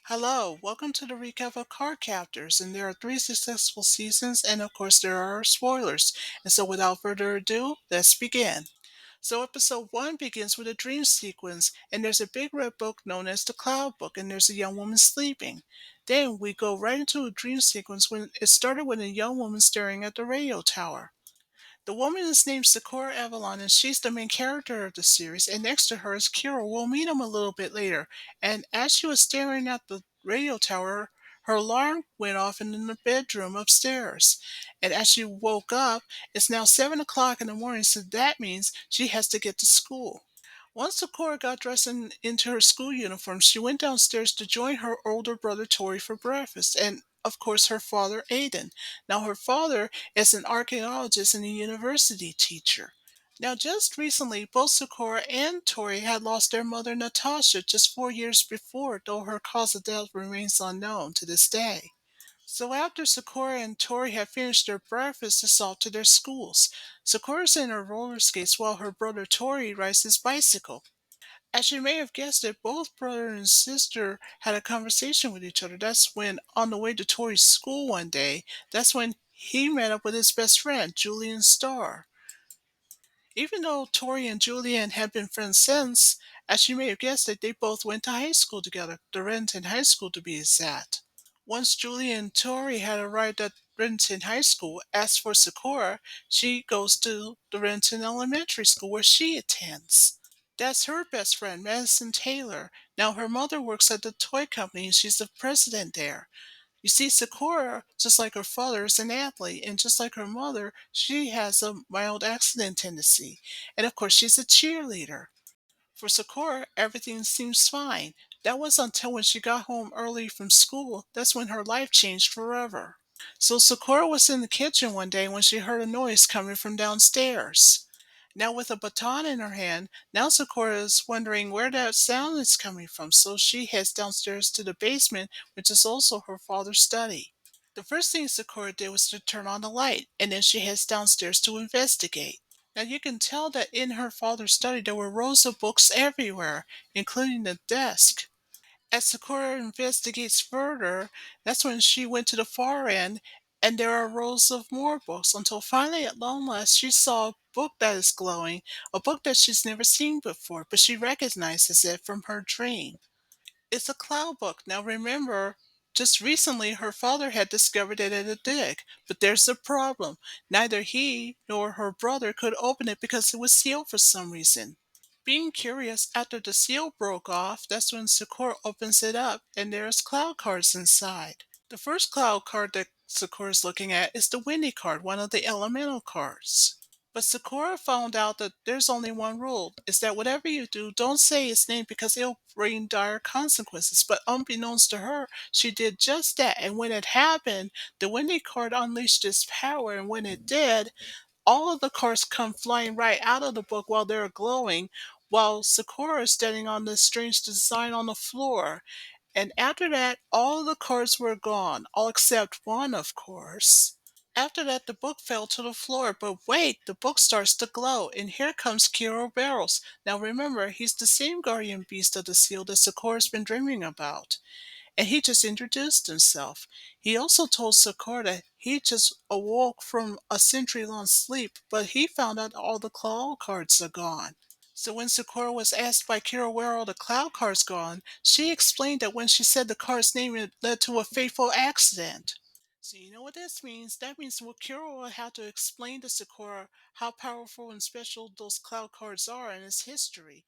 Hello, welcome to the recap of Cardcaptors, and there are three successful seasons, and of course there are spoilers. And so without further ado, let's begin. So episode 1 begins with a dream sequence, and there's a big red book known as the Cloud Book, and there's a young woman sleeping. Then we go right into a dream sequence when it started with a young woman staring at the radio tower. The woman is named Sakura Avalon, and she's the main character of the series. And next to her is Kira. We'll meet him a little bit later. And as she was staring at the radio tower, her alarm went off in the bedroom upstairs. And as she woke up, it's now 7 o'clock in the morning, so that means she has to get to school. Once Sakura got dressed into her school uniform, she went downstairs to join her older brother Tori for breakfast, and of course her father Aiden. Now her father is an archaeologist and a university teacher. Now just recently, both Sakura and Tori had lost their mother Natasha just 4 years before, though her cause of death remains unknown to this day. So after Sakura and Tori have finished their breakfast, it's off to their schools. Sakura's in her roller skates while her brother Tori rides his bicycle. As you may have guessed it, both brother and sister had a conversation with each other. That's when, on the way to Tori's school one day, that's when he met up with his best friend, Julian Starr. Even though Tori and Julian had been friends since, as you may have guessed it, they both went to high school together, the Renton High School to be exact. Once Julian and Tori had arrived at Renton High School, as for Sakura, she goes to the Renton Elementary School where she attends. That's her best friend, Madison Taylor. Now, her mother works at the toy company and she's the president there. You see, Sakura, just like her father, is an athlete, and just like her mother, she has a mild accident tendency. And of course, she's a cheerleader. For Sakura, everything seems fine. That was until when she got home early from school. That's when her life changed forever. So Sakura was in the kitchen one day when she heard a noise coming from downstairs. Now, with a baton in her hand, now Sakura is wondering where that sound is coming from, so she heads downstairs to the basement, which is also her father's study. The first thing Sakura did was to turn on the light, and then she heads downstairs to investigate. Now you can tell that in her father's study there were rows of books everywhere, including the desk. As Sakura investigates further, that's when she went to the far end, and there are rows of more books until finally, at long last, she saw a book that is glowing, a book that she's never seen before, but she recognizes it from her dream. It's a Clow book. Now remember, just recently her father had discovered it at a dig, but there's a problem. Neither he nor her brother could open it because it was sealed for some reason. Being curious, after the seal broke off, that's when Sakura opens it up and there's cloud cards inside. The first cloud card that Sakura's looking at is the windy card, one of the elemental cards. But Sakura found out that there's only one rule, is that whatever you do, don't say its name because it'll bring dire consequences. But unbeknownst to her, she did just that, and when it happened, the windy card unleashed its power, and when it did, all of the cards come flying right out of the book while they're glowing, while Sakura is standing on this strange design on the floor. And after that, all of the cards were gone, all except one, of course. After that, the book fell to the floor, but wait, the book starts to glow, and here comes Kiro Barrels. Now remember, he's the same guardian beast of the seal that Sakura's been dreaming about, and he just introduced himself. He also told Sakura that he just awoke from a century-long sleep, but he found out all the claw cards are gone. So when Sakura was asked by Kira where all the cloud cards gone, she explained that when she said the card's name, it led to a fateful accident. So you know what this means? That means Kira will have to explain to Sakura how powerful and special those cloud cards are and its history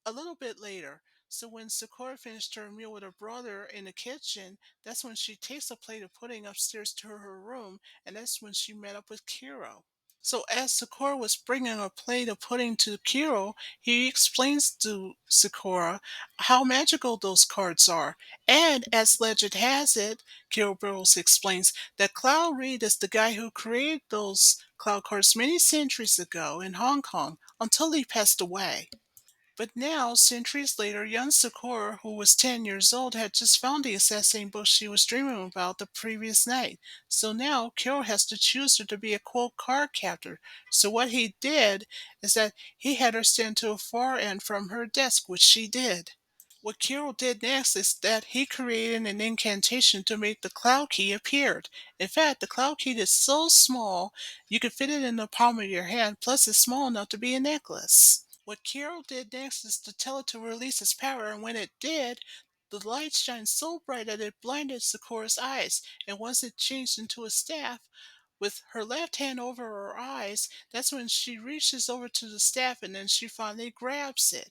a little bit later. So when Sakura finished her meal with her brother in the kitchen, that's when she takes a plate of pudding upstairs to her room, and that's when she met up with Kiro. So as Sakura was bringing a plate of pudding to Kiro, he explains to Sakura how magical those cards are. And as legend has it, Kiro Burroughs explains that Clow Reed is the guy who created those cloud cards many centuries ago in Hong Kong until he passed away. But now, centuries later, young Sakura, who was 10 years old, had just found the exact same book she was dreaming about the previous night. So now, Kiro has to choose her to be a quote card captor. So what he did is that he had her stand to a far end from her desk, which she did. What Kiro did next is that he created an incantation to make the Cloud Key appear. In fact, the Cloud Key is so small you could fit it in the palm of your hand, plus it's small enough to be a necklace. What Kiro did next is to tell it to release its power, and when it did, the light shined so bright that it blinded Sakura's eyes, and once it changed into a staff, with her left hand over her eyes, that's when she reaches over to the staff and then she finally grabs it.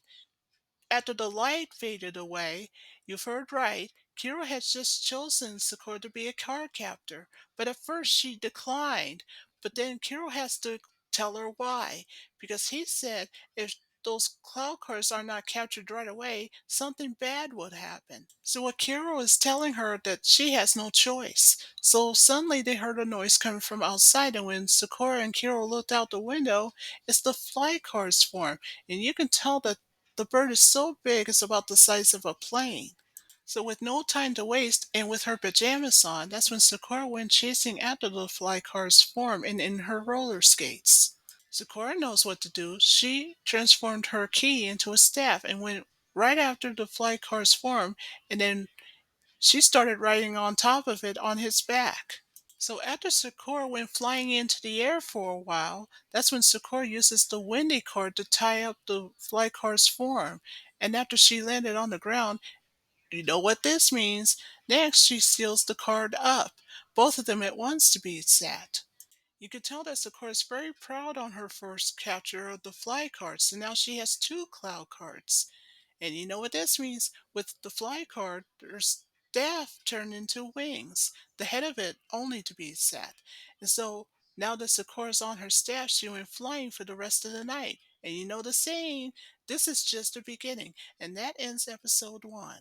After the light faded away, you've heard right, Kira had just chosen Sakura to be a card captor, but at first she declined. But then Kiro has to tell her why, because he said if those cloud cards are not captured right away, something bad would happen. So what Kiro is telling her that she has no choice. So suddenly they heard a noise coming from outside, and when Sakura and Kiro looked out the window, it's the fly cards form, and you can tell that the bird is so big it's about the size of a plane. So with no time to waste and with her pajamas on, that's when Sakura went chasing after the fly car's form and in her roller skates. Sakura knows what to do. She transformed her key into a staff and went right after the fly car's form, and then she started riding on top of it on his back. So after Sakura went flying into the air for a while, that's when Sakura uses the windy card to tie up the fly car's form. And after she landed on the ground, you know what this means. Next, she seals the card up, both of them at once to be exact. You can tell that Sakura is very proud on her first capture of the fly cards, so now she has two cloud cards. And you know what this means? With the fly card, their staff turned into wings, the head of it only to be exact. And so now that Sakura's on her staff, she went flying for the rest of the night. And you know the saying, this is just the beginning. And that ends episode 1.